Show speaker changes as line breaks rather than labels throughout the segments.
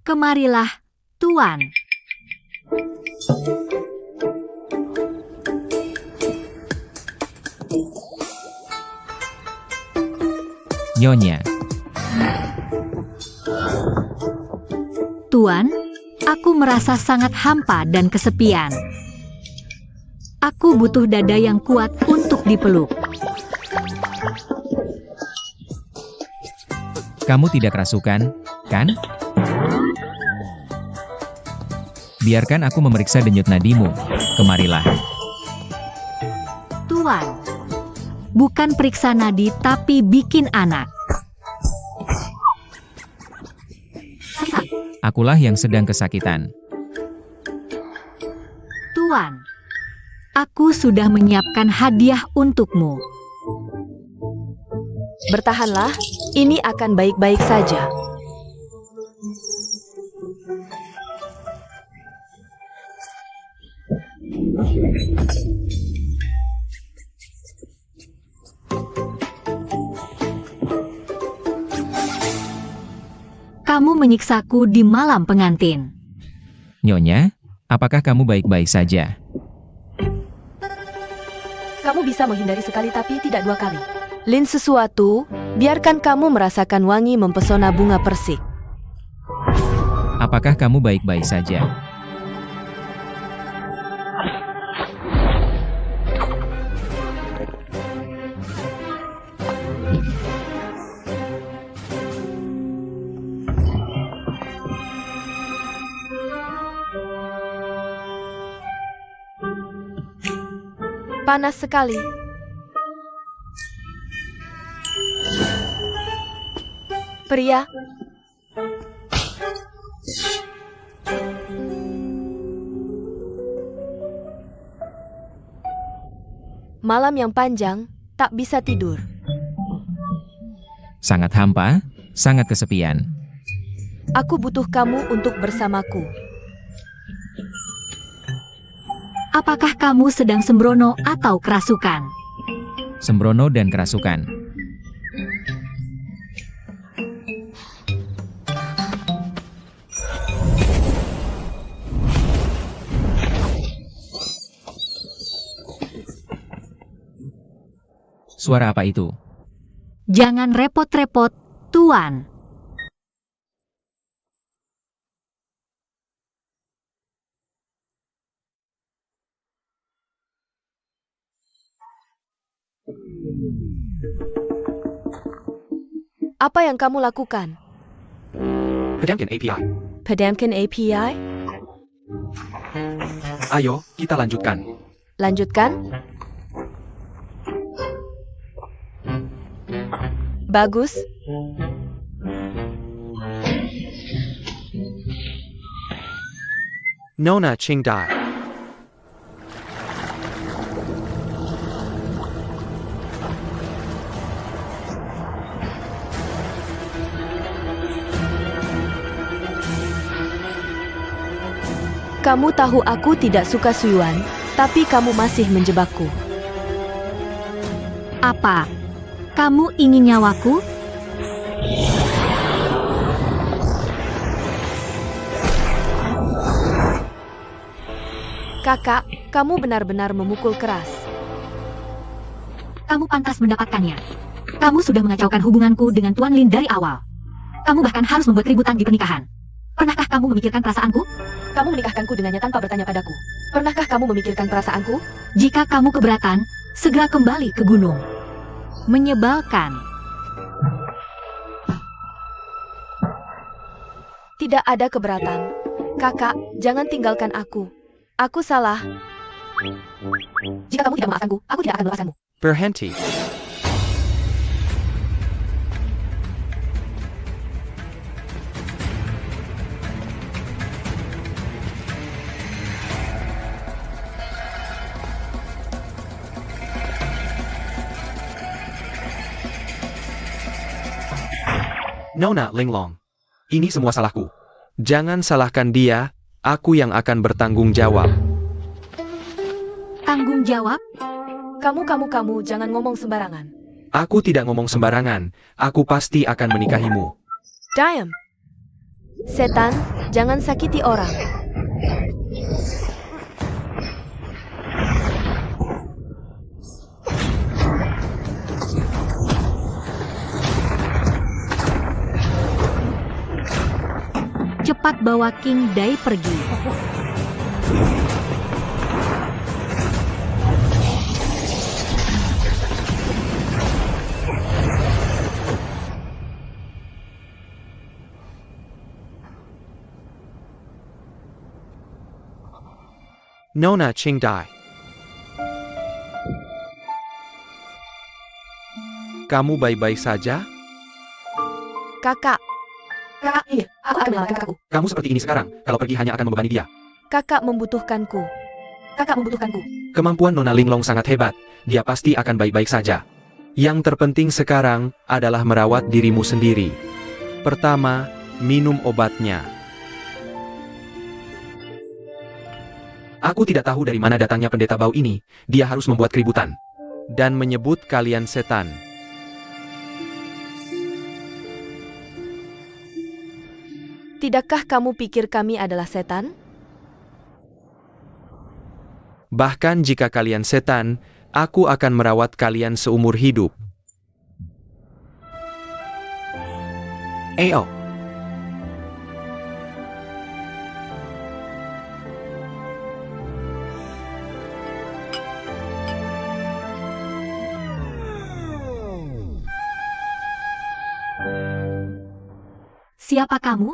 Kemarilah, Tuan.
Nyonya.
Tuan, aku merasa sangat hampa dan kesepian. Aku butuh dada yang kuat untuk dipeluk.
Kamu tidak kerasukan, kan? Biarkan aku memeriksa denyut nadimu. Kemarilah.
Tuan, bukan periksa nadi tapi bikin anak.
Akulah yang sedang kesakitan.
Tuan, aku sudah menyiapkan hadiah untukmu.
Bertahanlah, ini akan baik-baik saja.
Kamu menyiksaku di malam pengantin.
Nyonya, apakah kamu baik-baik saja?
Kamu bisa menghindari sekali tapi tidak dua kali. Lin sesuatu, biarkan kamu merasakan wangi mempesona bunga persik.
Apakah kamu baik-baik saja?
Panas sekali. Pria. Malam yang panjang, tak bisa tidur.
Sangat hampa, sangat kesepian.
Aku butuh kamu untuk bersamaku.
Apakah kamu sedang sembrono atau kerasukan?
Sembrono dan kerasukan. Suara apa itu?
Jangan repot-repot, Tuan.
Apa yang kamu lakukan?
Padamkan API.
Padamkan API?
Ayo, kita lanjutkan.
Lanjutkan. Bagus.
Nona Qingdai.
Kamu tahu aku tidak suka Suyuan, tapi kamu masih menjebakku.
Apa? Kamu ingin nyawaku?
Kakak, kamu benar-benar memukul keras.
Kamu pantas mendapatkannya. Kamu sudah mengacaukan hubunganku dengan Tuan Lin dari awal. Kamu bahkan harus membuat keributan di pernikahan. Pernahkah kamu memikirkan perasaanku?
Kamu menikahkanku dengannya tanpa bertanya padaku. Pernahkah kamu memikirkan perasaanku?
Jika kamu keberatan, segera kembali ke gunung. Menyebalkan.
Tidak ada keberatan. Kakak, jangan tinggalkan aku. Aku salah.
Jika kamu tidak memaafkanku, aku tidak akan melepaskanmu.
Berhenti. Nona Linglong. Ini semua salahku. Jangan salahkan dia, aku yang akan bertanggung jawab.
Tanggung jawab?
Kamu, jangan ngomong sembarangan.
Aku tidak ngomong sembarangan. Aku pasti akan menikahimu.
Diam. Setan, jangan sakiti orang.
Cepat bawa King Dai pergi.
Nona Qingdai. Kamu baik-baik saja?
Kakak,
Kakak, iya, aku akan menyelamatkan kakakku.
Kamu seperti ini sekarang. Kalau pergi hanya akan membebani dia.
kakak membutuhkanku.
Kakak membutuhkanku.
Kemampuan Nona Linglong sangat hebat. Dia pasti akan baik-baik saja. Yang terpenting sekarang adalah merawat dirimu sendiri. Pertama, minum obatnya. Aku tidak tahu dari mana datangnya pendeta bau ini. Dia harus membuat keributan. Dan menyebut kalian setan.
Tidakkah kamu pikir kami adalah setan?
Bahkan jika kalian setan, aku akan merawat kalian seumur hidup. Ayo.
Siapa kamu?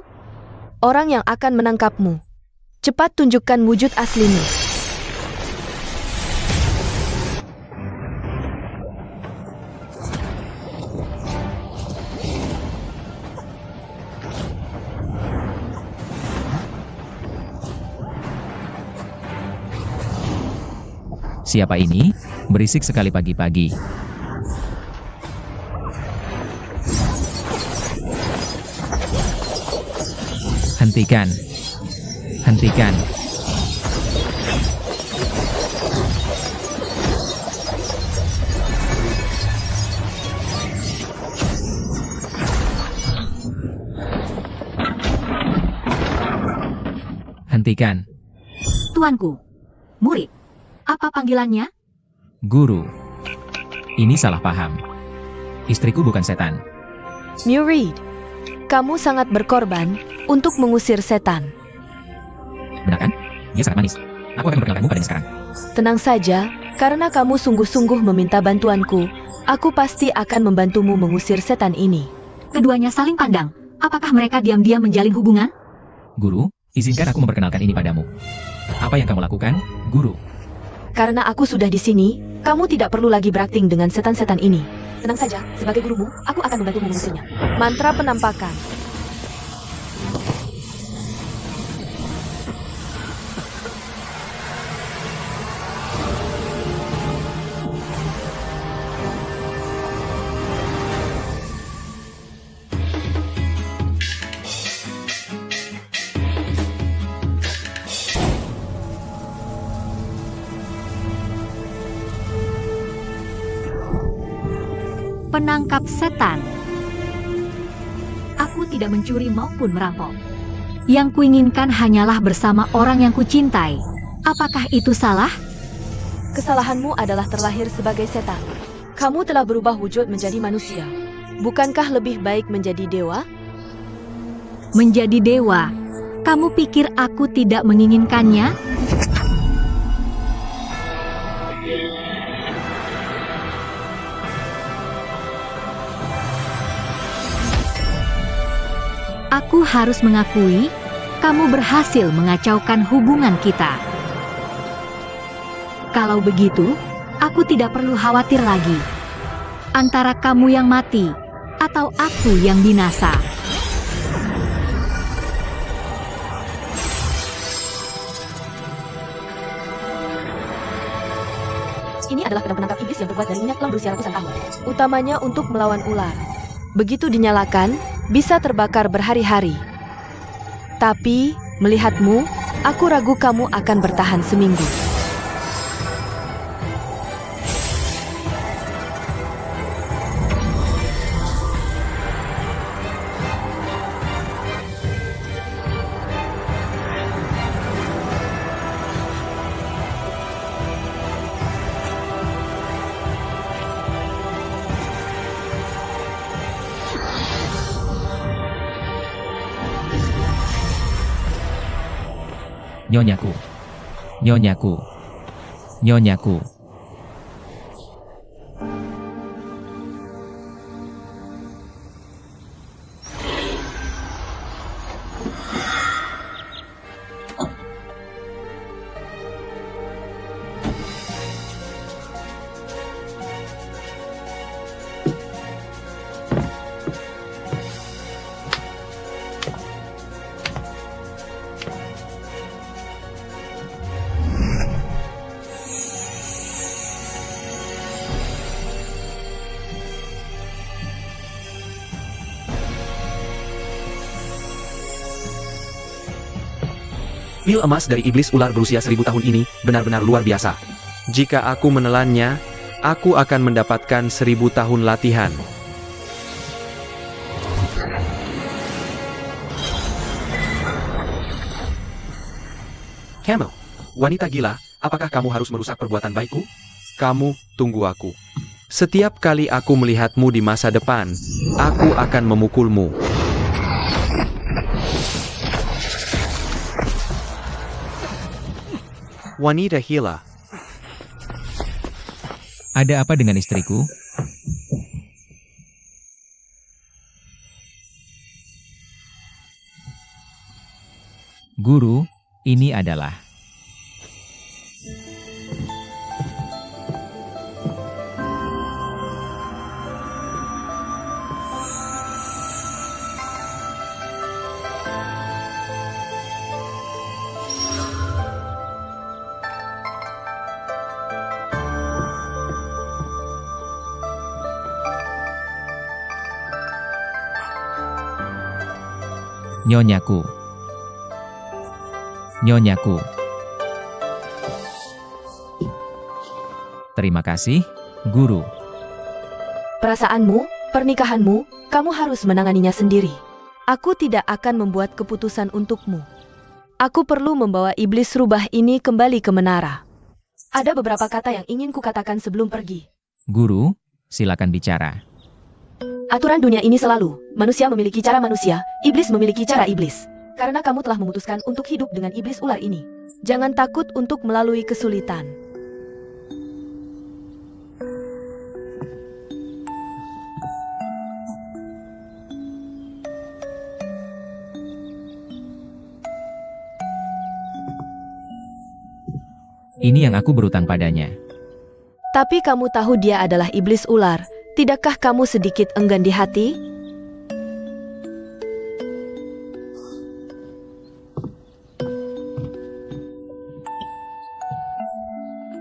Orang yang akan menangkapmu. Cepat tunjukkan wujud aslimu.
Siapa ini? Berisik sekali pagi-pagi. Hentikan. Hentikan. Hentikan.
Tuanku. Murid. Apa panggilannya?
Guru. Ini salah paham. Istriku bukan setan.
Murid, kamu sangat berkorban untuk mengusir setan.
Benar kan? Dia sangat manis. Aku akan memperkenalkanmu padanya sekarang.
Tenang saja, karena kamu sungguh-sungguh meminta bantuanku, aku pasti akan membantumu mengusir setan ini.
Keduanya saling pandang. Apakah mereka diam-diam menjalin hubungan?
Guru, izinkan aku memperkenalkan ini padamu. Apa yang kamu lakukan, Guru?
Karena aku sudah di sini, kamu tidak perlu lagi berakting dengan setan-setan ini. Tenang saja, sebagai gurumu, aku akan membantumu mengusirnya. Mantra penampakan.
Penangkap setan. Aku tidak mencuri maupun merampok. Yang kuinginkan hanyalah bersama orang yang kucintai. Apakah itu salah?
Kesalahanmu adalah terlahir sebagai setan. Kamu telah berubah wujud menjadi manusia. Bukankah lebih baik menjadi dewa?
Menjadi dewa. Kamu pikir aku tidak menginginkannya? Aku harus mengakui, kamu berhasil mengacaukan hubungan kita. Kalau begitu, aku tidak perlu khawatir lagi. Antara kamu yang mati, atau aku yang binasa. Ini adalah pedang penangkap iblis yang terbuat dari minyak lam berusia ratusan tahun.
Utamanya untuk melawan ular. Begitu dinyalakan, bisa terbakar berhari-hari. Tapi, melihatmu, aku ragu kamu akan bertahan seminggu.
Nyonyaku. Nyonyaku. Nyonyaku.
Pil emas dari iblis ular berusia 1000 tahun ini benar-benar luar biasa. Jika aku menelannya, aku akan mendapatkan 1000 tahun latihan. Camel, wanita gila, apakah kamu harus merusak perbuatan baikku? Kamu, tunggu aku. Setiap kali aku melihatmu di masa depan, aku akan memukulmu. Wanita gila.
Ada apa dengan istriku? Guru, ini adalah... Nyonyaku. Nyonyaku. Terima kasih, Guru.
Perasaanmu, pernikahanmu, kamu harus menanganinya sendiri. Aku tidak akan membuat keputusan untukmu. Aku perlu membawa iblis rubah ini kembali ke menara. Ada beberapa kata yang ingin kukatakan sebelum pergi.
Guru, silakan bicara.
Aturan dunia ini selalu, manusia memiliki cara manusia, iblis memiliki cara iblis. Karena kamu telah memutuskan untuk hidup dengan iblis ular ini. Jangan takut untuk melalui kesulitan.
Ini yang aku berutang padanya.
Tapi kamu tahu dia adalah iblis ular. Tidakkah kamu sedikit enggan di hati?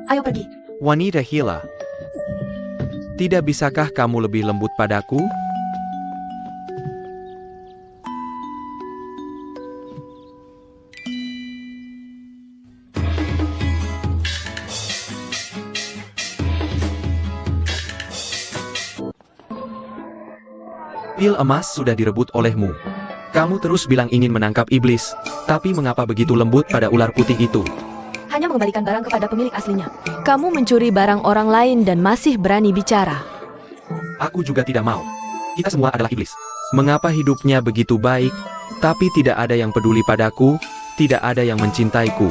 Ayo pergi.
Wanita gila. Tidak bisakah kamu lebih lembut padaku? Pil emas sudah direbut olehmu. Kamu terus bilang ingin menangkap iblis, tapi mengapa begitu lembut pada ular putih itu?
Hanya mengembalikan barang kepada pemilik aslinya. Kamu mencuri barang orang lain dan masih berani bicara.
Aku juga tidak mau. Kita semua adalah iblis. Mengapa hidupnya begitu baik, tapi tidak ada yang peduli padaku, tidak ada yang mencintaiku?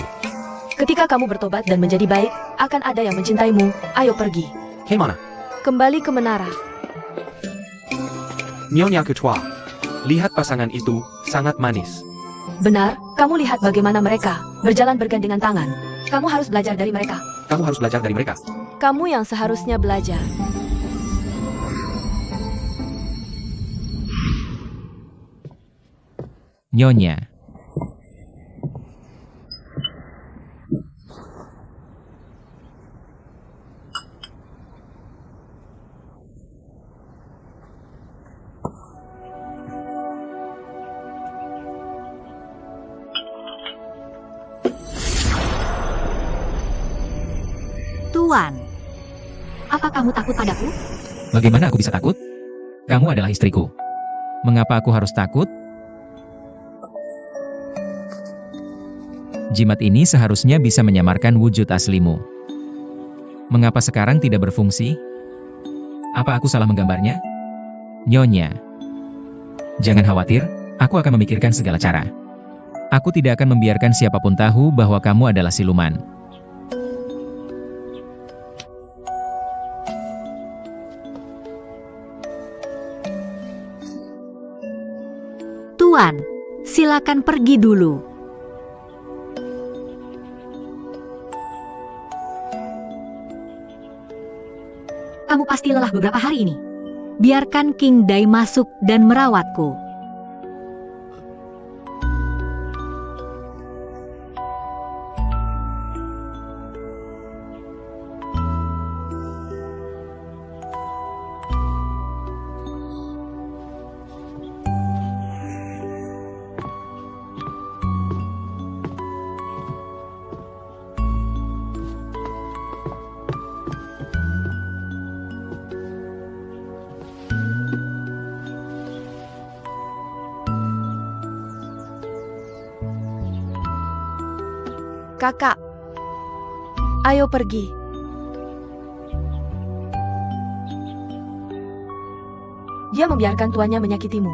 Ketika kamu bertobat dan menjadi baik, akan ada yang mencintaimu. Ayo pergi.
Hei mana?
Kembali ke menara.
Nyonya Ketua. Lihat pasangan itu, sangat manis.
Benar, kamu lihat bagaimana mereka berjalan bergandengan tangan. Kamu harus belajar dari mereka.
Kamu harus belajar dari mereka.
Kamu yang seharusnya belajar.
Nyonya.
Tuan, apa kamu takut padaku?
Bagaimana aku bisa takut? Kamu adalah istriku. Mengapa aku harus takut? Jimat ini seharusnya bisa menyamarkan wujud aslimu. Mengapa sekarang tidak berfungsi? Apa aku salah menggambarnya? Nyonya. Jangan khawatir, aku akan memikirkan segala cara. Aku tidak akan membiarkan siapapun tahu bahwa kamu adalah siluman.
Tuan, silakan pergi dulu. Kamu pasti lelah beberapa hari ini. Biarkan King Dai masuk dan merawatku.
Kakak, ayo pergi. Dia membiarkan tuannya menyakitimu.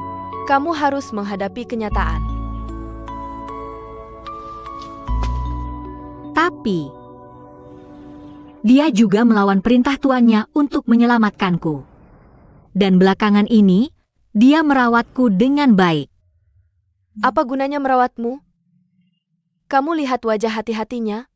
Kamu harus menghadapi kenyataan.
Tapi, dia juga melawan perintah tuannya untuk menyelamatkanku. Dan belakangan ini, dia merawatku dengan baik.
Apa gunanya merawatmu? Kamu lihat wajah hati-hatinya?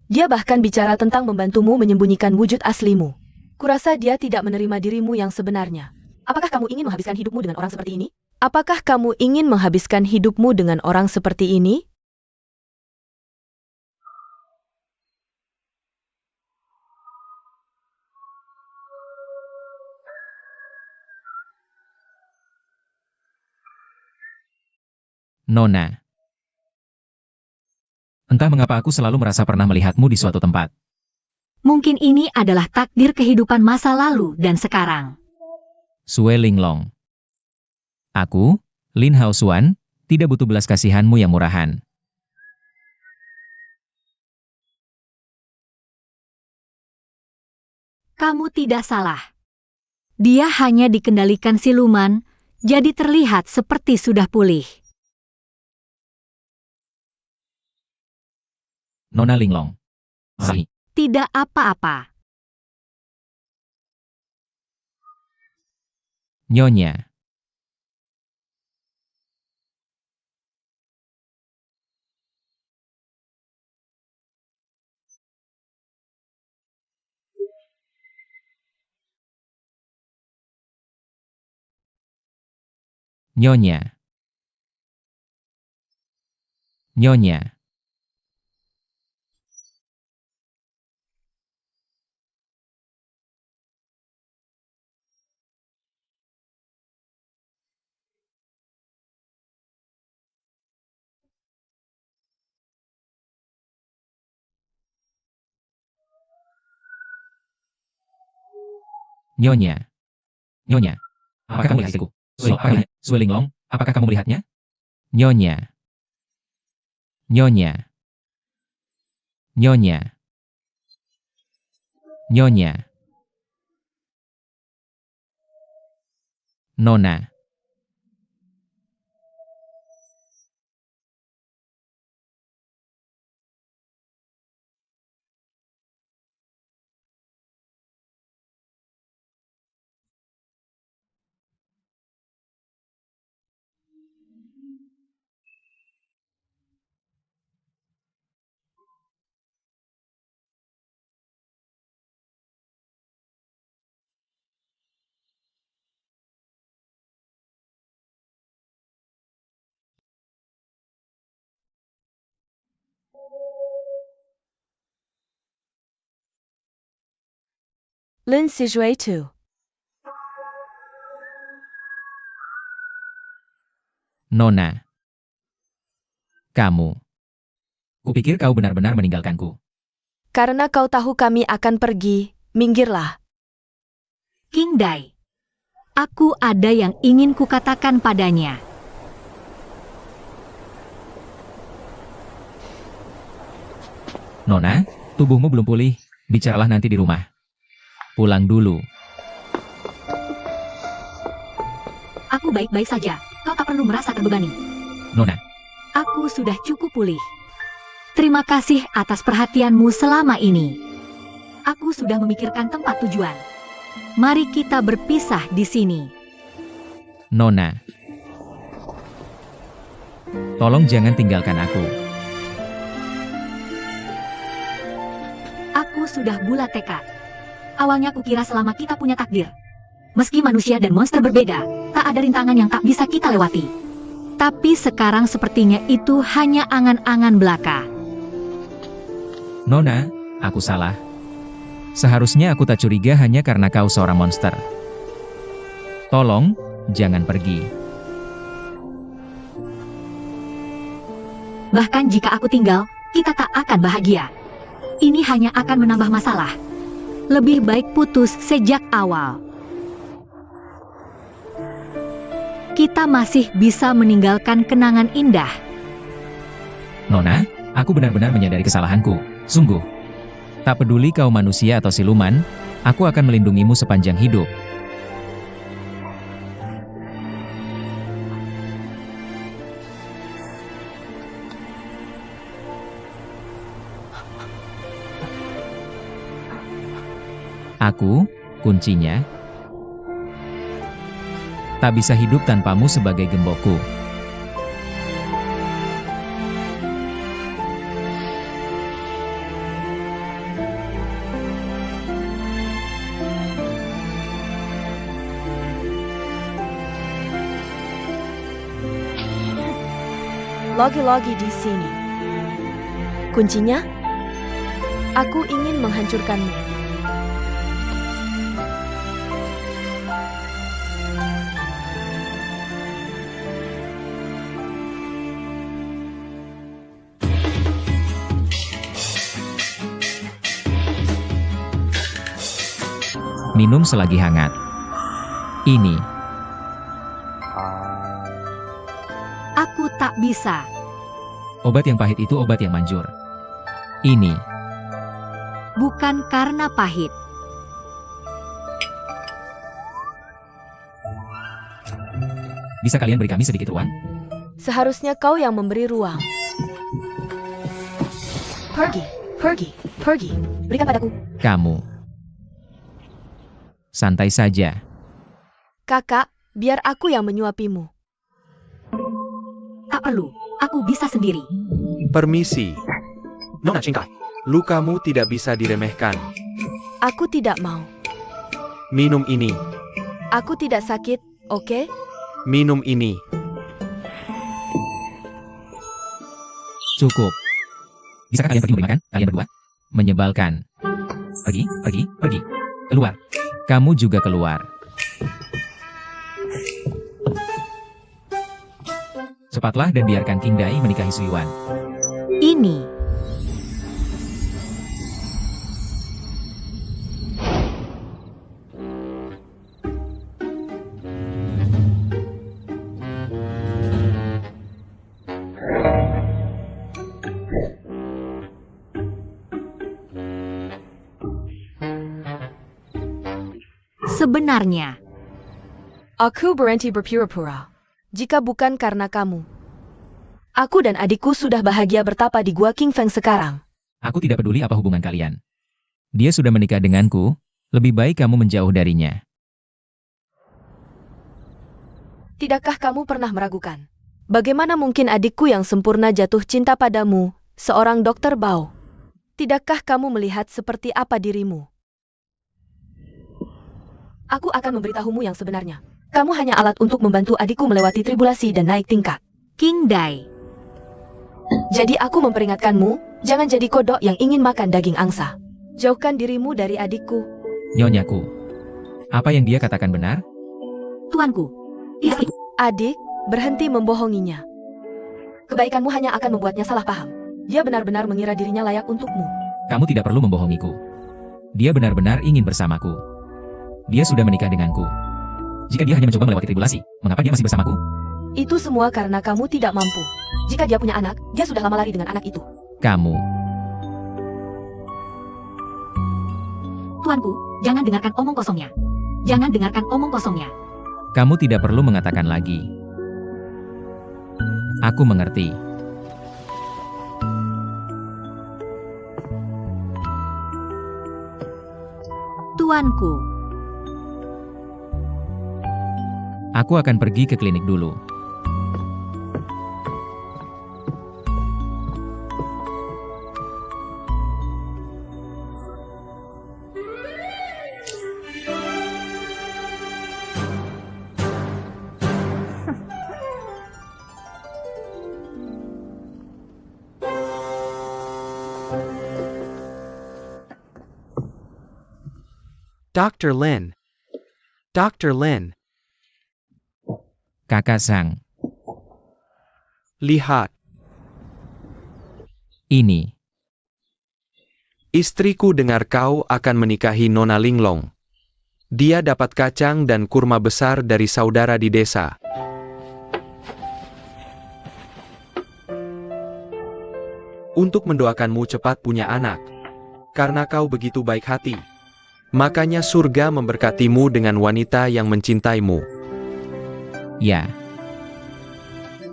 Dia bahkan bicara tentang membantumu menyembunyikan wujud aslimu. Kurasa dia tidak menerima dirimu yang sebenarnya. Apakah kamu ingin menghabiskan hidupmu dengan orang seperti ini? Apakah kamu ingin menghabiskan hidupmu dengan orang seperti ini?
Nona. Entah mengapa aku selalu merasa pernah melihatmu di suatu tempat.
Mungkin ini adalah takdir kehidupan masa lalu dan sekarang.
Sue Linglong. Aku, Lin Hao Xuan, tidak butuh belas kasihanmu yang murahan.
Kamu tidak salah. Dia hanya dikendalikan siluman, jadi terlihat seperti sudah pulih.
Nona Linglong. Si.
Tidak apa-apa.
Nyonya. Nyonya. Nyonya. Nyonya. Nyonya. Apakah kamu melihat istriku? Sue Linglong, apakah kamu melihatnya? Nyonya. Nyonya. Nyonya. Nyonya. Nona.
Lin Sizhui Tu.
Nona. Kamu. Kupikir kau benar-benar meninggalkanku.
Karena kau tahu kami akan pergi, minggirlah.
King Dai, aku ada yang ingin kukatakan padanya.
Nona, tubuhmu belum pulih, bicaralah nanti di rumah. Pulang dulu.
Aku baik-baik saja, kau tak perlu merasa terbebani.
Nona.
Aku sudah cukup pulih. Terima kasih atas perhatianmu selama ini. Aku sudah memikirkan tempat tujuan. Mari kita berpisah di sini.
Nona. Tolong jangan tinggalkan aku.
Aku sudah bulat tekad. Awalnya kukira selama kita punya takdir. Meski manusia dan monster berbeda, tak ada rintangan yang tak bisa kita lewati. Tapi sekarang sepertinya itu hanya angan-angan belaka.
Nona, aku salah. Seharusnya aku tak curiga hanya karena kau seorang monster. Tolong, jangan pergi.
Bahkan jika aku tinggal, kita tak akan bahagia. Ini hanya akan menambah masalah. Lebih baik putus sejak awal. Kita masih bisa meninggalkan kenangan indah.
Nona, aku benar-benar menyadari kesalahanku. Sungguh. Tak peduli kau manusia atau siluman, aku akan melindungimu sepanjang hidup. Aku, kuncinya. Tak bisa hidup tanpamu sebagai gembokku.
Lagi-lagi di sini. Kuncinya? Aku ingin menghancurkanmu.
Minum selagi hangat. Ini.
Aku tak bisa.
Obat yang pahit itu obat yang manjur. Ini.
Bukan karena pahit.
Bisa kalian beri kami sedikit ruang?
Seharusnya kau yang memberi ruang. Pergi, pergi, pergi. Berikan padaku.
Kamu. Santai saja.
Kakak, biar aku yang menyuapimu.
Tak perlu, aku bisa sendiri.
Permisi. Nona Cingkai, lukamu tidak bisa diremehkan.
Aku tidak mau.
Minum ini.
Aku tidak sakit, oke?
Minum ini.
Cukup. Bisakah kalian pergi memberi makan? Kalian berdua? Menyebalkan. Pergi, pergi, pergi. Keluar. Kamu juga keluar. Cepatlah dan biarkan King Dai menikahi Suyuan.
Ini. Sebenarnya,
Aku berhenti berpura-pura. Jika bukan karena kamu. Aku dan adikku sudah bahagia bertapa di Gua King Feng sekarang.
Aku tidak peduli apa hubungan kalian. Dia sudah menikah denganku, lebih baik kamu menjauh darinya.
Tidakkah kamu pernah meragukan? Bagaimana mungkin adikku yang sempurna jatuh cinta padamu, seorang dokter Bao? Tidakkah kamu melihat seperti apa dirimu? Aku akan memberitahumu yang sebenarnya. Kamu hanya alat untuk membantu adikku melewati tribulasi dan naik tingkat.
King Dai.
Jadi aku memperingatkanmu, jangan jadi kodok yang ingin makan daging angsa. Jauhkan dirimu dari adikku.
Nyonyaku. Apa yang dia katakan benar?
Tuanku. Tidak itu.
Adik, berhenti membohonginya. Kebaikanmu hanya akan membuatnya salah paham. Dia benar-benar mengira dirinya layak untukmu.
Kamu tidak perlu membohongiku. Dia benar-benar ingin bersamaku. Dia sudah menikah denganku. Jika dia hanya mencoba melewati tribulasi, mengapa dia masih bersamaku?
Itu semua karena kamu tidak mampu. Jika dia punya anak, dia sudah lama lari dengan anak itu.
Kamu.
Tuanku, jangan dengarkan omong kosongnya. Jangan dengarkan omong kosongnya.
Kamu tidak perlu mengatakan lagi. Aku mengerti.
Tuanku,
Aku akan pergi ke klinik dulu.
Dr. Lin. Dr. Lin,
Kakak Sang,
lihat.
ini.
Istriku dengar kau akan menikahi Nona Linglong. Dia dapat kacang dan kurma besar dari saudara di desa. Untuk mendoakanmu cepat punya anak. Karena kau begitu baik hati. Makanya surga memberkatimu dengan wanita yang mencintaimu.
Ya.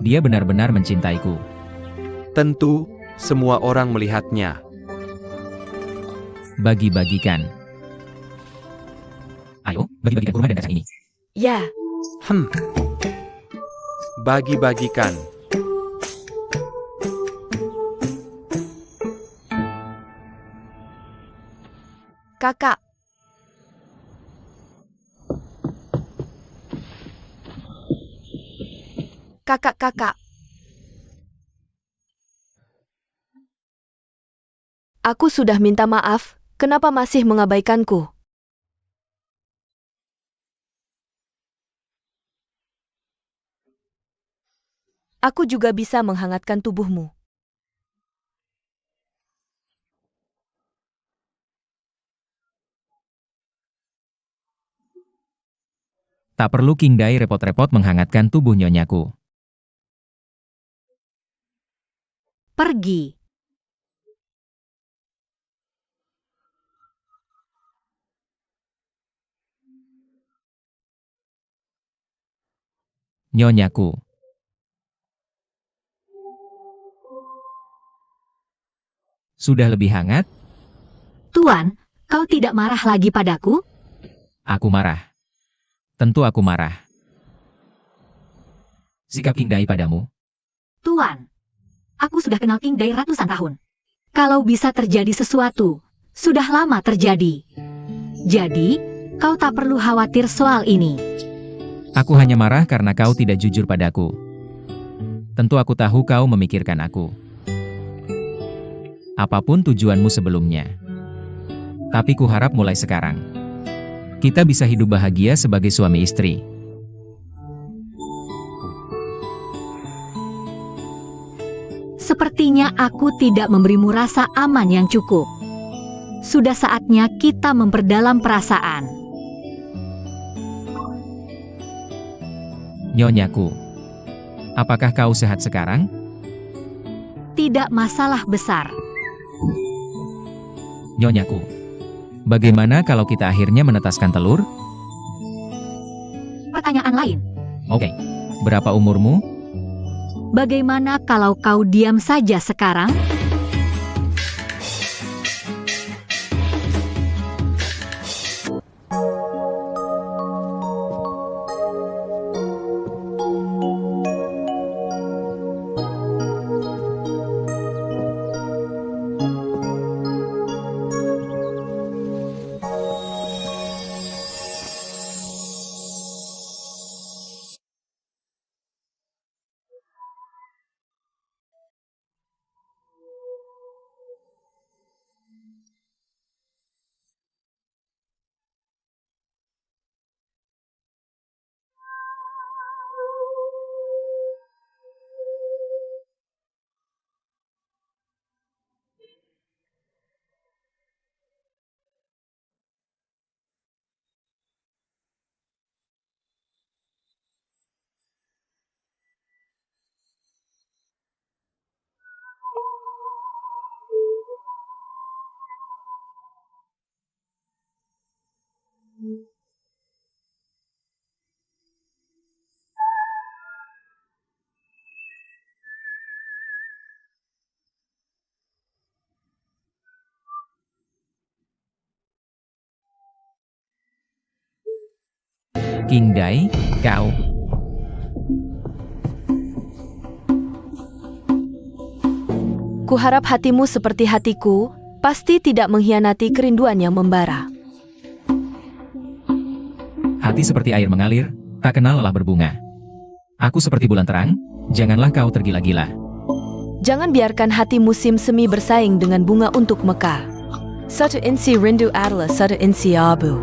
Dia benar-benar mencintaiku.
Tentu, semua orang melihatnya.
Bagi-bagikan. Ayo, bagi-bagikan kurma dan kacang ini.
Ya,
Bagi-bagikan.
kakak. Kakak-kakak. Aku sudah minta maaf, kenapa masih mengabaikanku? Aku juga bisa menghangatkan tubuhmu.
Tak perlu King Dai repot-repot menghangatkan tubuh nyonyaku.
pergi.
Nyonyaku. Sudah lebih hangat?
Tuan, kau tidak marah lagi padaku?
Aku marah. Tentu aku marah. Sikap King Dai padamu.
Tuan, aku sudah kenal King Dai ratusan tahun. Kalau bisa terjadi sesuatu, sudah lama terjadi. Jadi, kau tak perlu khawatir soal ini.
Aku hanya marah karena kau tidak jujur padaku. Tentu aku tahu kau memikirkan aku. Apapun tujuanmu sebelumnya. Tapi kuharap mulai sekarang, kita bisa hidup bahagia sebagai suami istri.
Sepertinya aku tidak memberimu rasa aman yang cukup. Sudah saatnya kita memperdalam perasaan.
Nyonyaku, apakah kau sehat sekarang?
Tidak masalah besar.
Nyonyaku, bagaimana kalau kita akhirnya menetaskan telur?
Pertanyaan lain,
Oke, berapa umurmu?
bagaimana kalau kau diam saja sekarang?
King Dai, kau.
Kuharap hatimu seperti hatiku, pasti tidak mengkhianati kerinduan yang membara.
Hati seperti air mengalir, tak kenal lelah berbunga. Aku seperti bulan terang, janganlah kau tergila-gila.
Jangan biarkan hati musim semi bersaing dengan bunga untuk mekar. Satu insi rindu adalah satu insi abu.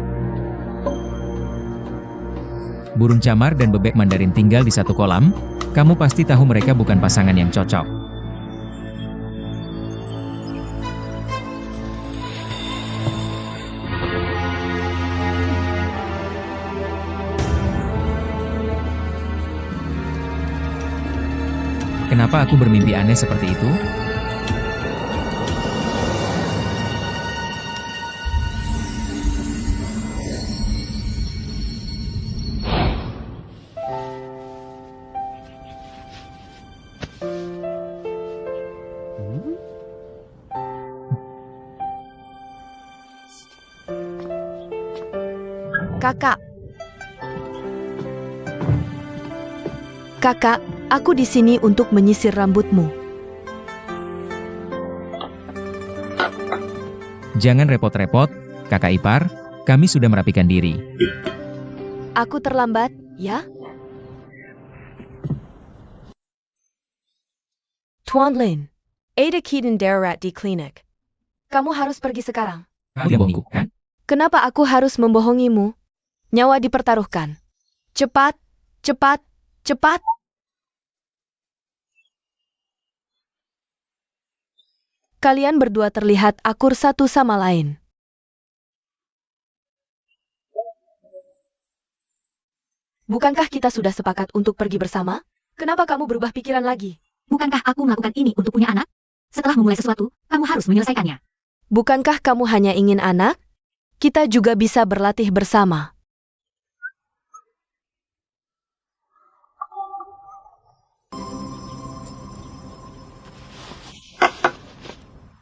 Burung camar dan bebek Mandarin tinggal di satu kolam, kamu pasti tahu mereka bukan pasangan yang cocok. Kenapa aku bermimpi aneh seperti itu?
Kakak. Kakak, aku di sini untuk menyisir rambutmu.
Jangan repot-repot, kakak ipar, kami sudah merapikan diri.
Aku terlambat, ya? Tuan Lin, ada kiden darurat di klinik. Kamu harus pergi sekarang.
Kamu yang bohongiku, kan?
Kenapa aku harus membohongimu? Nyawa dipertaruhkan. Cepat, cepat, cepat. Kalian berdua terlihat akur satu sama lain. Bukankah kita sudah sepakat untuk pergi bersama? Kenapa kamu berubah pikiran lagi?
Bukankah aku melakukan ini untuk punya anak? Setelah memulai sesuatu, kamu harus menyelesaikannya.
Bukankah kamu hanya ingin anak? Kita juga bisa berlatih bersama.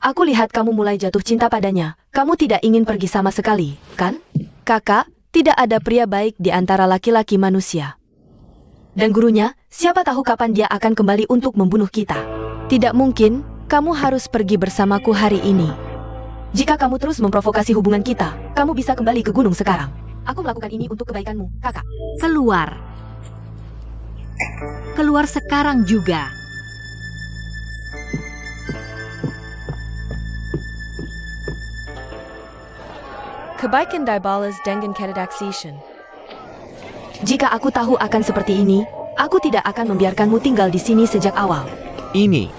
Aku lihat kamu mulai jatuh cinta padanya. Kamu tidak ingin pergi sama sekali, kan? Kakak, tidak ada pria baik di antara laki-laki manusia. Dan gurunya, siapa tahu kapan dia akan kembali untuk membunuh kita. Tidak mungkin, kamu harus pergi bersamaku hari ini. Jika kamu terus memprovokasi hubungan kita, kamu bisa kembali ke gunung sekarang. Aku melakukan ini untuk kebaikanmu, kakak.
Keluar. Keluar sekarang juga.
Kebaikan dibalas dengan ketidaksesuaian. Jika aku tahu akan seperti ini, aku tidak akan membiarkanmu tinggal di sini sejak awal.
Ini.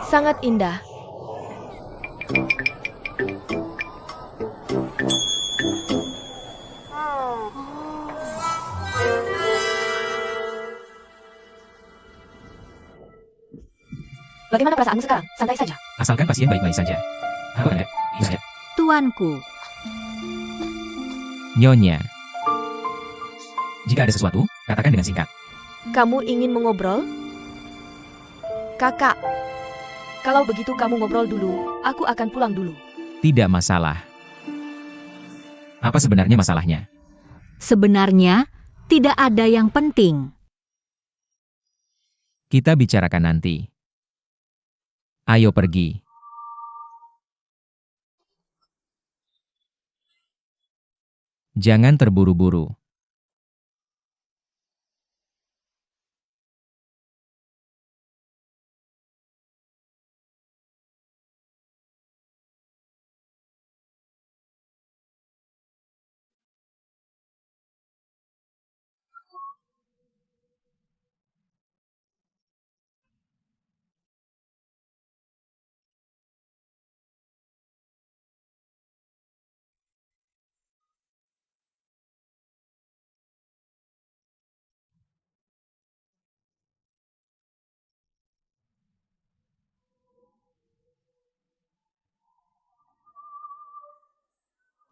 Sangat indah. Bagaimana perasaanmu sekarang? Santai saja.
Asalkan pasien baik-baik saja. Aku ada, ini saja.
Tuanku.
Nyonya. Jika ada sesuatu, katakan dengan singkat.
Kamu ingin mengobrol? Kakak, kalau begitu kamu ngobrol dulu, aku akan pulang dulu.
Tidak masalah. Apa sebenarnya masalahnya?
Sebenarnya, tidak ada yang penting.
Kita bicarakan nanti. Ayo pergi. Jangan terburu-buru.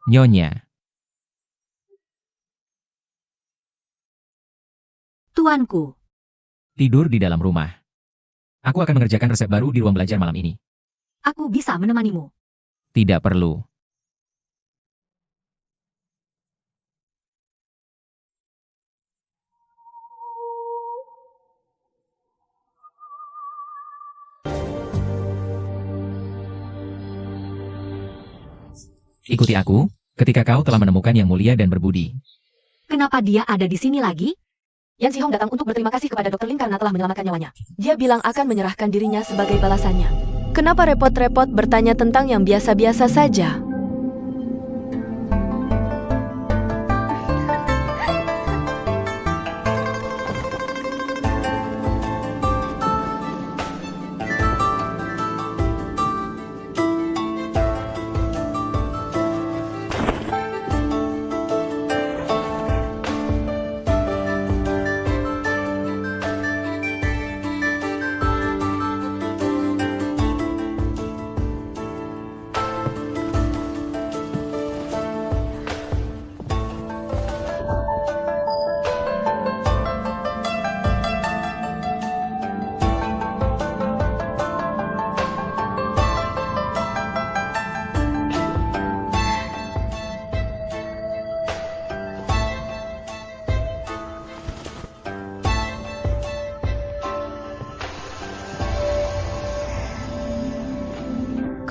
Nyonya.
Tuanku.
Tidur di dalam rumah. Aku akan mengerjakan resep baru di ruang belajar malam ini.
Aku bisa menemanimu.
Tidak perlu. Ikuti aku, ketika kau telah menemukan yang mulia dan berbudi.
Kenapa dia ada di sini lagi?
Yan Si Hong datang untuk berterima kasih kepada Dr. Lin karena telah menyelamatkan nyawanya. Dia bilang akan menyerahkan dirinya sebagai balasannya. Kenapa repot-repot bertanya tentang yang biasa-biasa saja?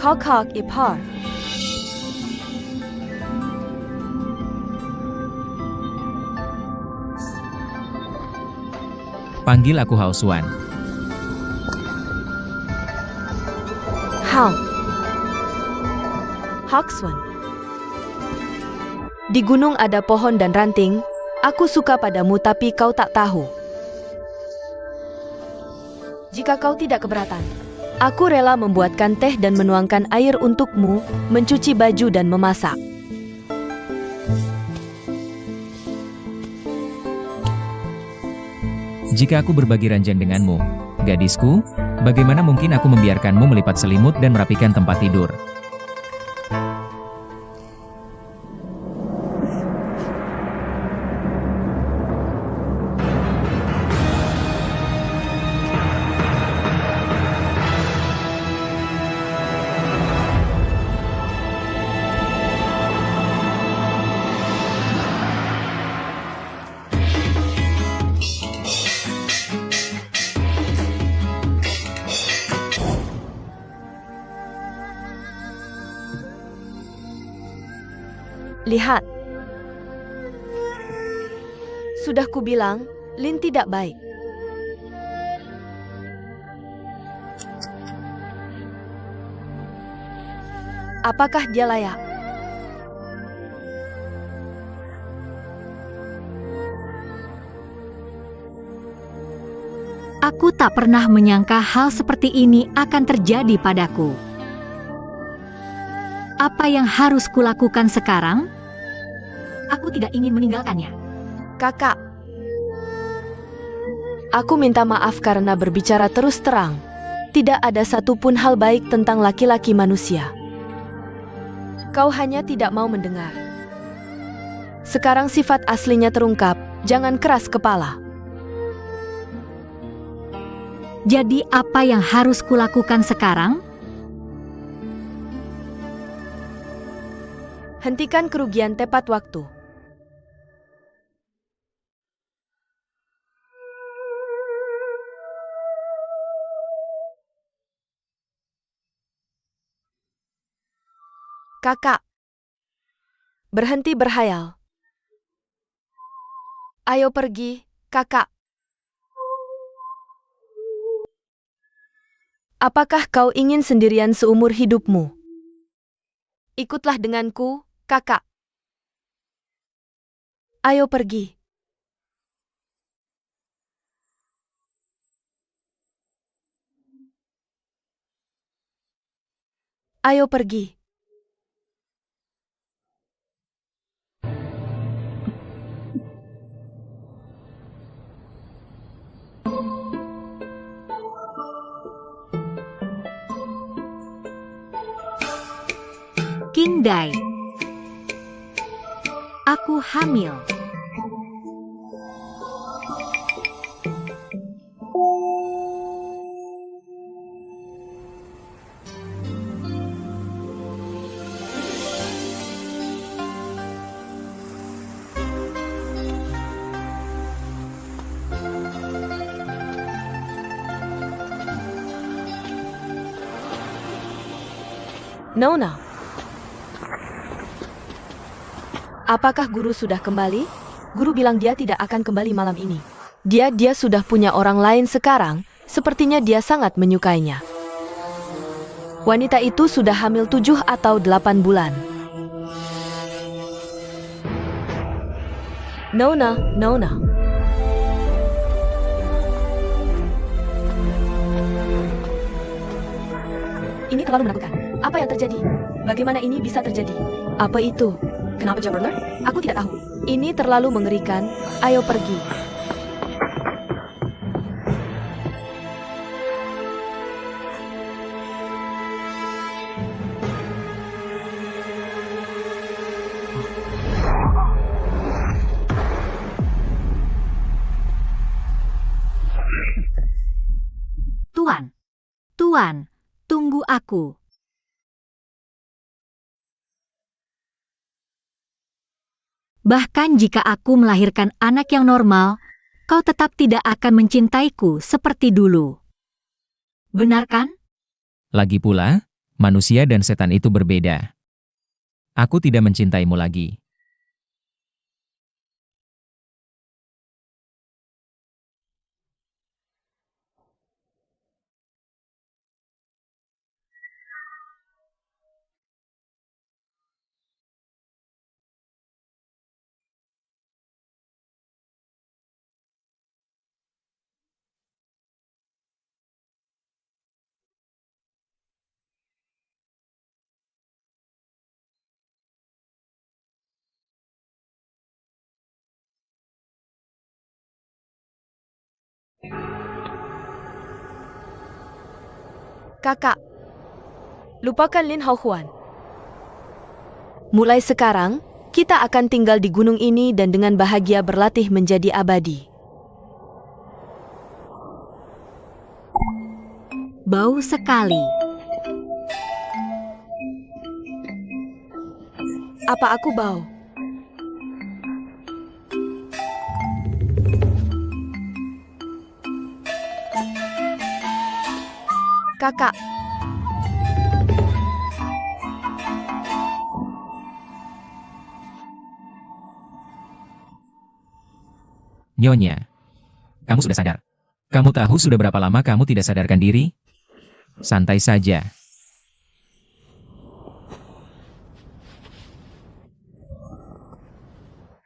Kokok Ipar.
Panggil aku Haosuan.
Hao. Hokswan. Di gunung ada pohon dan ranting. Aku suka padamu tapi kau tak tahu. Jika kau tidak keberatan, aku rela membuatkan teh dan menuangkan air untukmu, mencuci baju dan memasak.
Jika aku berbagi ranjang denganmu, gadisku, bagaimana mungkin aku membiarkanmu melipat selimut dan merapikan tempat tidur?
Lihat. Sudah kubilang, Lin tidak baik. Apakah dia layak?
Aku tak pernah menyangka hal seperti ini akan terjadi padaku. Apa yang harus kulakukan sekarang? Aku tidak ingin meninggalkannya.
Kakak. Aku minta maaf karena berbicara terus terang. Tidak ada satupun hal baik tentang laki-laki manusia. Kau hanya tidak mau mendengar. Sekarang sifat aslinya terungkap, jangan keras kepala.
Jadi apa yang harus kulakukan sekarang?
Hentikan kerugian tepat waktu. Kakak. Berhenti berhayal. Ayo pergi, kakak. Apakah kau ingin sendirian seumur hidupmu? Ikutlah denganku, kakak. Ayo pergi. Ayo pergi.
Kindai. Aku hamil.
Nona. Apakah guru sudah kembali? Guru bilang dia tidak akan kembali malam ini. Dia sudah punya orang lain sekarang, sepertinya dia sangat menyukainya. Wanita itu sudah hamil 7 atau 8 bulan. Nona.
Ini terlalu menakutkan. Apa yang terjadi? Bagaimana ini bisa terjadi?
Apa itu?
Kenapa Jumberler? Aku tidak tahu.
Ini terlalu mengerikan. Ayo pergi.
Tuan, tunggu aku. Bahkan jika aku melahirkan anak yang normal, kau tetap tidak akan mencintaiku seperti dulu. Benar kan?
Lagi pula, manusia dan setan itu berbeda. Aku tidak mencintaimu lagi.
Kakak, lupakan Lin Haohuan. Mulai sekarang, kita akan tinggal di gunung ini dan dengan bahagia berlatih menjadi abadi.
Bau sekali.
Apa aku bau? Kakak.
Nyonya, kamu sudah sadar? Kamu tahu sudah berapa lama kamu tidak sadarkan diri? Santai saja.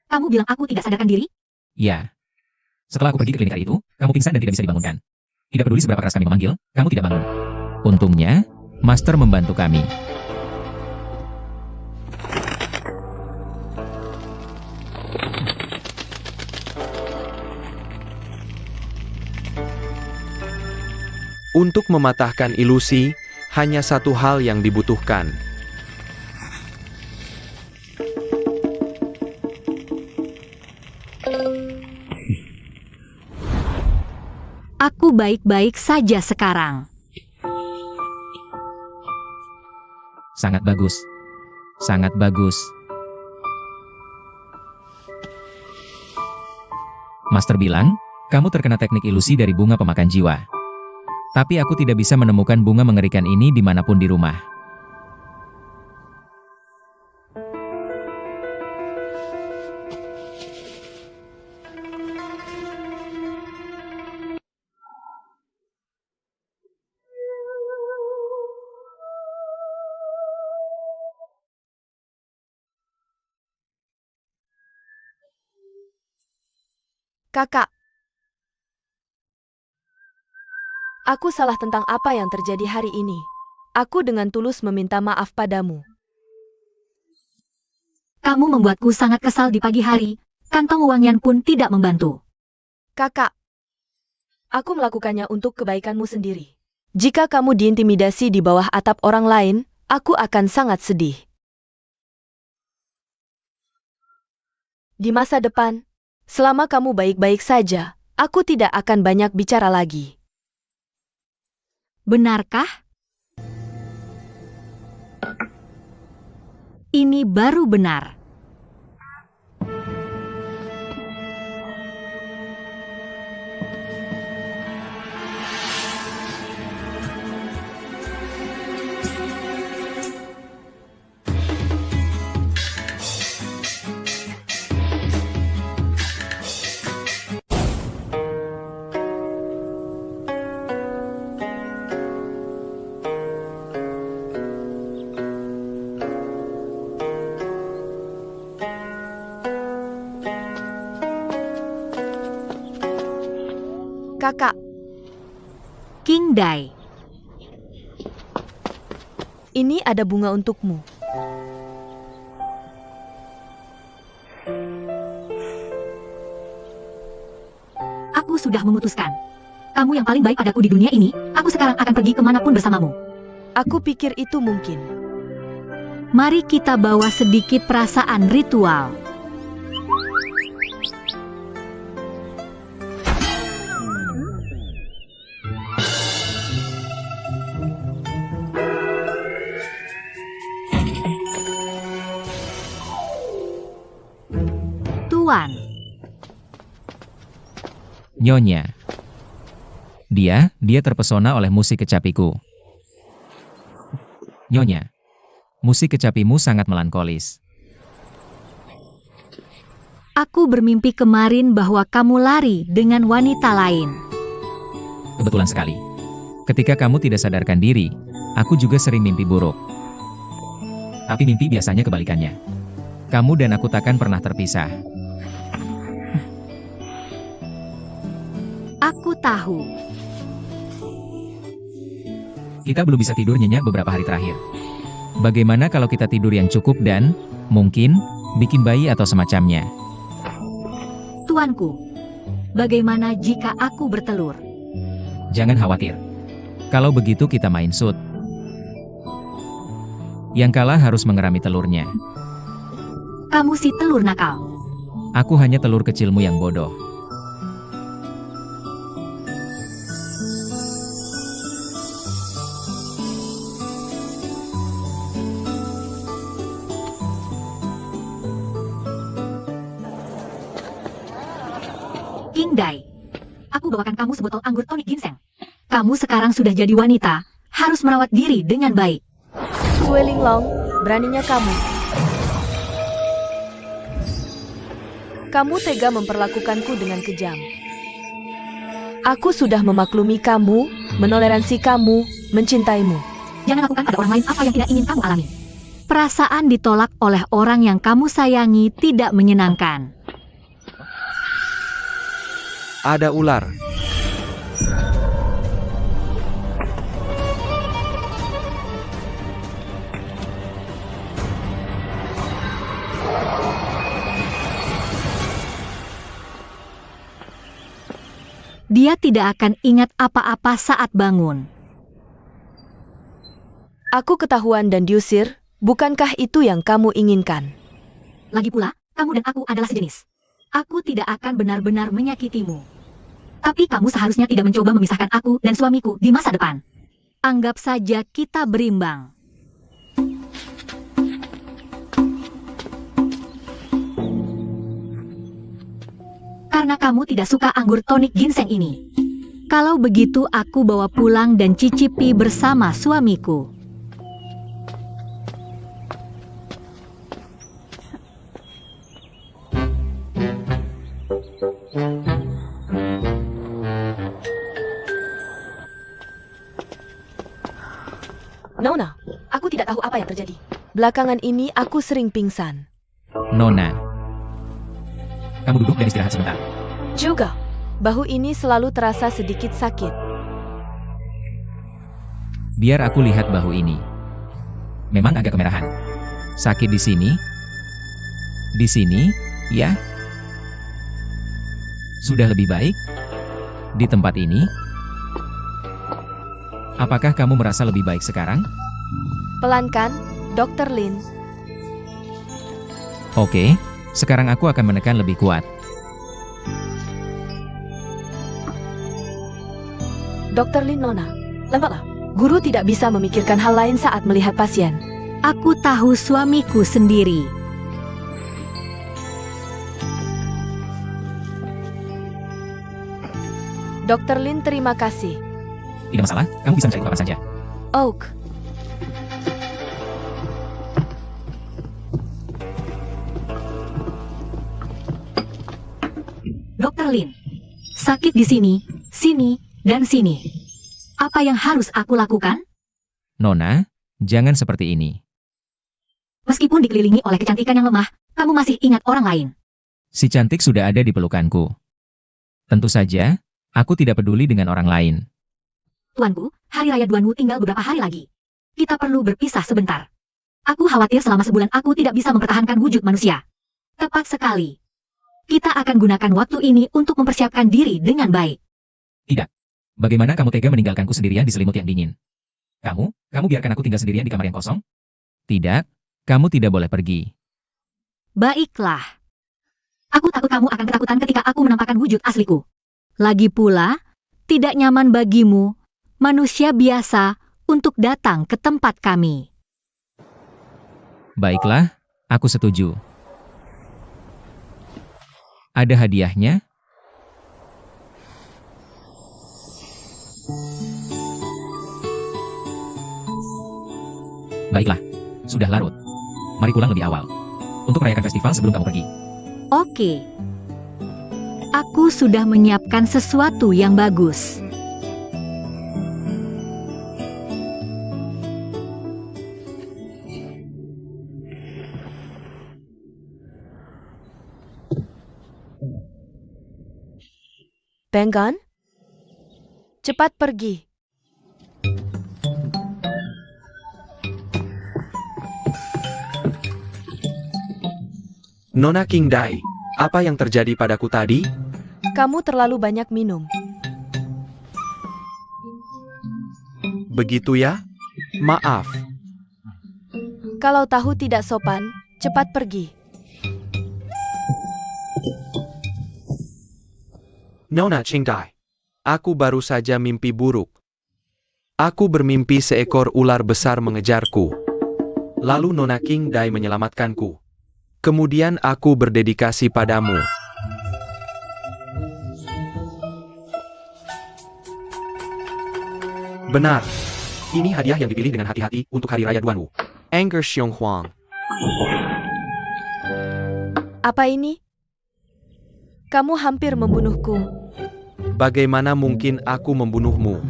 Kamu bilang aku tidak sadarkan diri?
Ya. Setelah aku pergi ke klinik hari itu, kamu pingsan dan tidak bisa dibangunkan. Tidak peduli seberapa keras kami memanggil, kamu tidak bangun. Untungnya, Master membantu kami.
Untuk mematahkan ilusi, hanya satu hal yang dibutuhkan.
Aku baik-baik saja sekarang.
Sangat bagus. Sangat bagus. Master bilang, kamu terkena teknik ilusi dari bunga pemakan jiwa. Tapi aku tidak bisa menemukan bunga mengerikan ini dimanapun di rumah.
Kakak. Aku salah tentang apa yang terjadi hari ini. Aku dengan tulus meminta maaf padamu.
Kamu membuatku sangat kesal di pagi hari. Kantong wangian pun tidak membantu.
Kakak. Aku melakukannya untuk kebaikanmu sendiri. Jika kamu diintimidasi di bawah atap orang lain, aku akan sangat sedih. Di masa depan, selama kamu baik-baik saja, aku tidak akan banyak bicara lagi.
Benarkah? Ini baru benar. King Dai.
Ini ada bunga untukmu.
Aku sudah memutuskan. Kamu yang paling baik padaku di dunia ini, aku sekarang akan pergi kemanapun bersamamu.
Aku pikir itu mungkin.
Mari kita bawa sedikit perasaan ritual. Tuan,
Nyonya. Dia terpesona oleh musik kecapiku. Nyonya, musik kecapimu sangat melankolis.
aku bermimpi kemarin bahwa kamu lari dengan wanita lain.
Kebetulan sekali. Ketika kamu tidak sadarkan diri, aku juga sering mimpi buruk. Tapi mimpi biasanya kebalikannya. Kamu dan aku takkan pernah terpisah.
Aku tahu.
Kita belum bisa tidur nyenyak beberapa hari terakhir. Bagaimana kalau kita tidur yang cukup dan, mungkin, bikin bayi atau semacamnya?
Tuanku, bagaimana jika aku bertelur?
Jangan khawatir. Kalau begitu kita main shoot. Yang kalah harus mengerami telurnya.
Kamu si telur nakal.
Aku hanya telur kecilmu yang bodoh.
King Dai, aku bawakan kamu sebotol anggur tonik ginseng. Kamu sekarang sudah jadi wanita, harus merawat diri dengan baik.
Sue Linglong, beraninya kamu. Kamu tega memperlakukanku dengan kejam. Aku sudah memaklumi kamu, menoleransi kamu, mencintaimu.
Jangan lakukan pada orang lain apa yang tidak ingin kamu alami. Perasaan ditolak oleh orang yang kamu sayangi tidak menyenangkan.
Ada ular.
Dia tidak akan ingat apa-apa saat bangun.
Aku ketahuan dan diusir, bukankah itu yang kamu inginkan?
Lagi pula, kamu dan aku adalah sejenis. Aku tidak akan benar-benar menyakitimu. Tapi kamu seharusnya tidak mencoba memisahkan aku dan suamiku di masa depan. Anggap saja kita berimbang. Karena kamu tidak suka anggur tonik ginseng ini. Kalau begitu aku bawa pulang dan cicipi bersama suamiku.
Nona, aku tidak tahu apa yang terjadi. Belakangan ini aku sering pingsan.
Nona. Kamu duduk dan istirahat sebentar.
Juga, bahu ini selalu terasa sedikit sakit.
Biar aku lihat bahu ini. Memang agak kemerahan. Sakit di sini? Di sini, ya? Sudah lebih baik? Di tempat ini? Apakah kamu merasa lebih baik sekarang?
Pelan kan, Dr. Lin?
Oke, sekarang aku akan menekan lebih kuat.
Dr. Lin, Nona, lambatlah. Guru tidak bisa memikirkan hal lain saat melihat pasien.
Aku tahu suamiku sendiri.
Dr. Lin, terima kasih.
Tidak masalah, kamu bisa mencari kapan saja.
Oak.
Dr. Lin, sakit di sini, dan sini. Apa yang harus aku lakukan?
Nona, jangan seperti ini.
Meskipun dikelilingi oleh kecantikan yang lemah, kamu masih ingat orang lain.
Si cantik sudah ada di pelukanku. Tentu saja, aku tidak peduli dengan orang lain.
Tuanku, hari raya Duanwu tinggal beberapa hari lagi. Kita perlu berpisah sebentar. Aku khawatir selama sebulan aku tidak bisa mempertahankan wujud manusia. Tepat sekali. Kita akan gunakan waktu ini untuk mempersiapkan diri dengan baik.
Tidak. Bagaimana kamu tega meninggalkanku sendirian di selimut yang dingin? Kamu biarkan aku tinggal sendirian di kamar yang kosong? Tidak, kamu tidak boleh pergi.
Baiklah. Aku takut kamu akan ketakutan ketika aku menampakkan wujud asliku. Lagi pula, tidak nyaman bagimu, manusia biasa, untuk datang ke tempat kami.
Baiklah, aku setuju. Ada hadiahnya? Baiklah, sudah larut. Mari pulang lebih awal. Untuk merayakan festival sebelum kamu pergi.
Oke. Aku sudah menyiapkan sesuatu yang bagus.
Benggan, cepat pergi.
Nona King Dai, apa yang terjadi padaku tadi?
Kamu terlalu banyak minum.
Begitu ya? Maaf.
Kalau tahu tidak sopan, cepat pergi.
Nona King Dai, aku baru saja mimpi buruk. Aku bermimpi seekor ular besar mengejarku. Lalu Nona King Dai menyelamatkanku. Kemudian aku berdedikasi padamu. Benar. Ini hadiah yang dipilih dengan hati-hati untuk hari raya Duanwu. Anger Xiong Huang.
Apa ini? Kamu hampir membunuhku.
Bagaimana mungkin aku membunuhmu?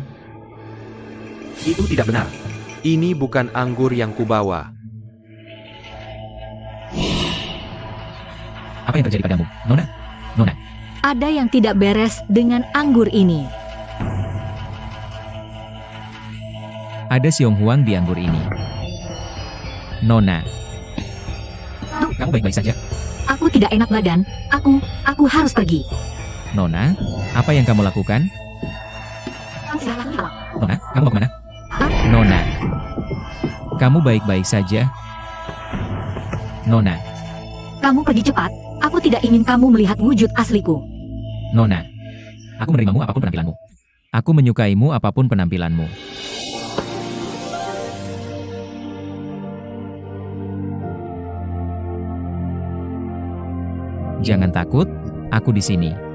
Itu tidak benar. Ini bukan anggur yang kubawa.
Apa yang terjadi padamu, Nona? Nona,
Ada yang tidak beres dengan anggur ini.
ada Xiong Huang di anggur ini. Nona, kamu baik-baik saja?
Aku tidak enak badan. Aku harus pergi.
Nona, apa yang kamu lakukan? Nona, kamu mau kemana? Nona, kamu baik-baik saja? Nona,
Kamu pergi cepat. Aku tidak ingin kamu melihat wujud asliku.
Nona, aku menerimamu apapun penampilanmu. Aku menyukaimu apapun penampilanmu. Jangan takut, aku di sini.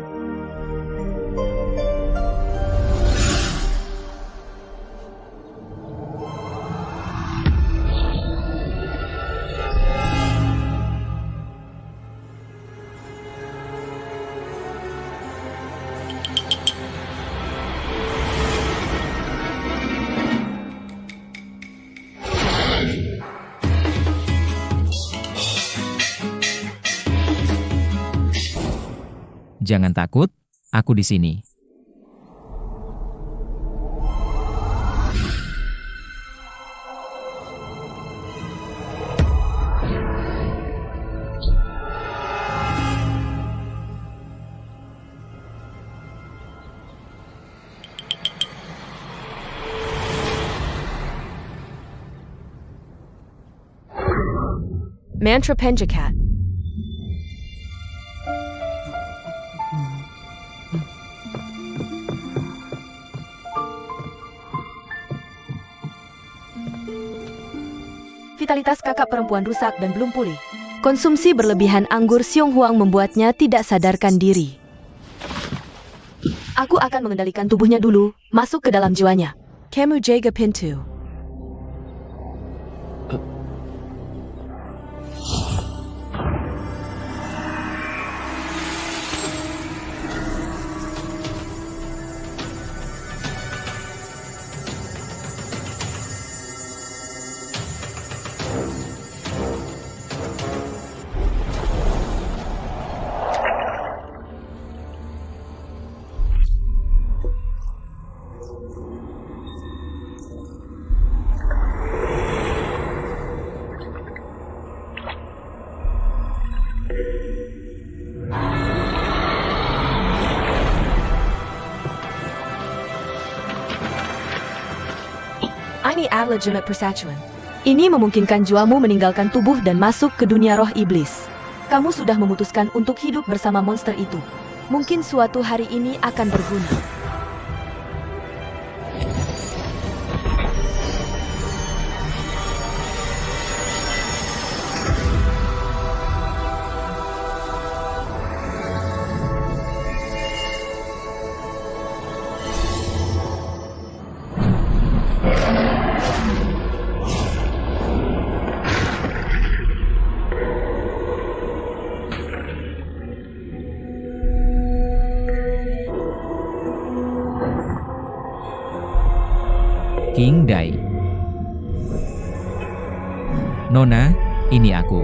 Jangan takut, aku di sini.
Mantra Penjakat. Vitalitas kakak perempuan rusak dan belum pulih. Konsumsi berlebihan anggur Xiong Huang membuatnya tidak sadarkan diri. Aku akan mengendalikan tubuhnya dulu, masuk ke dalam jiwanya. Kamu jaga pintu. Ini adalah legitimate persatuan. Ini memungkinkan jiwamu meninggalkan tubuh dan masuk ke dunia roh iblis. Kamu sudah memutuskan untuk hidup bersama monster itu. Mungkin suatu hari ini akan berguna.
King Dai. Nona, ini aku.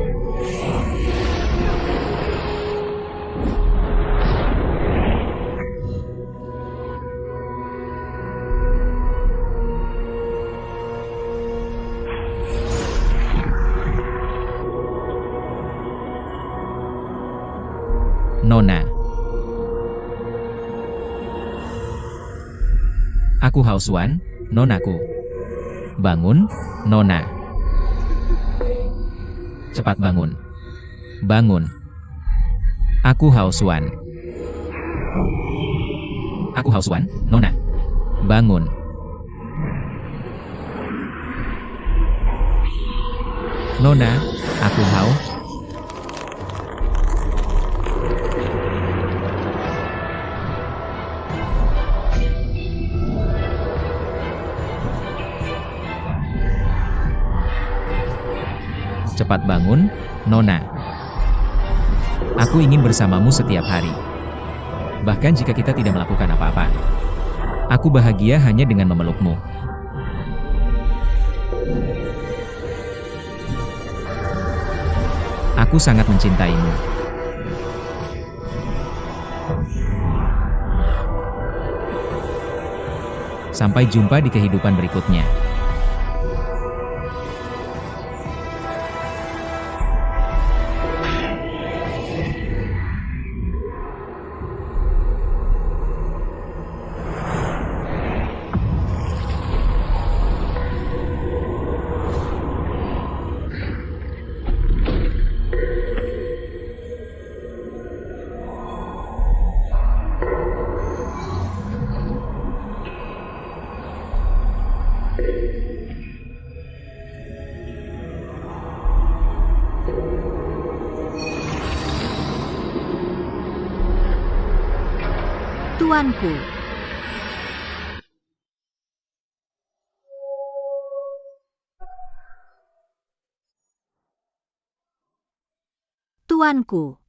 Nona. Aku Hauswan, Nonaku. Bangun, Nona. Cepat bangun. Bangun. Aku Hauswan. Aku Hauswan, Nona. Bangun. Nona, aku haus. Cepat bangun, Nona. Aku ingin bersamamu setiap hari. Bahkan jika kita tidak melakukan apa-apa. Aku bahagia hanya dengan memelukmu. Aku sangat mencintaimu. Sampai jumpa di kehidupan berikutnya.
Tuanku. Tuanku.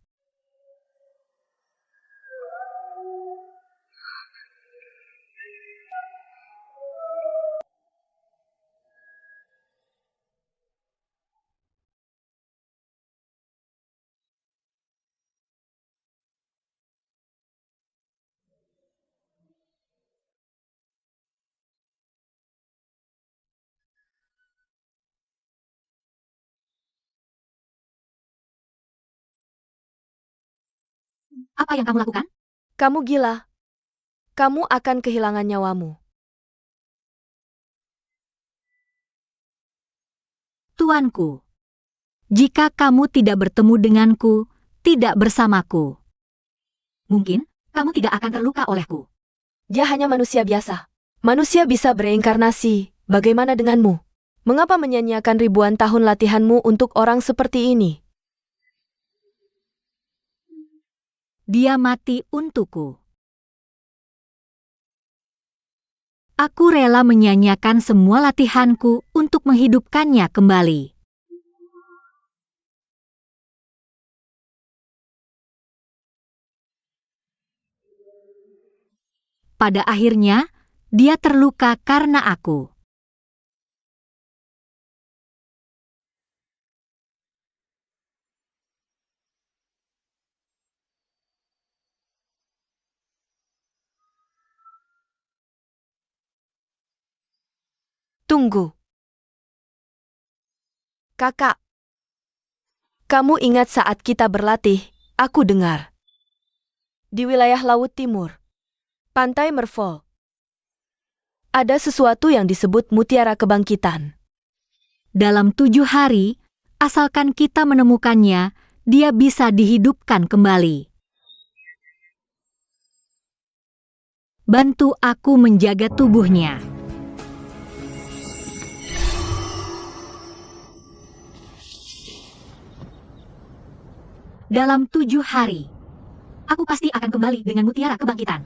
Apa yang kamu lakukan?
Kamu gila. Kamu akan kehilangan nyawamu.
Tuanku. Jika kamu tidak bertemu denganku, tidak bersamaku, mungkin kamu tidak akan terluka olehku.
Dia hanya manusia biasa. Manusia bisa bereinkarnasi. Bagaimana denganmu? Mengapa menyanyiakan ribuan tahun latihanmu untuk orang seperti ini?
Dia mati untukku. Aku rela menyanyiakan semua latihanku untuk menghidupkannya kembali. Pada akhirnya, dia terluka karena aku.
Tunggu. Kakak. Kamu ingat saat kita berlatih, aku dengar. Di wilayah Laut Timur. Pantai Mervol. Ada sesuatu yang disebut mutiara kebangkitan.
Dalam 7 hari, asalkan kita menemukannya, dia bisa dihidupkan kembali. Bantu aku menjaga tubuhnya. Dalam 7 hari, aku pasti akan kembali dengan mutiara kebangkitan.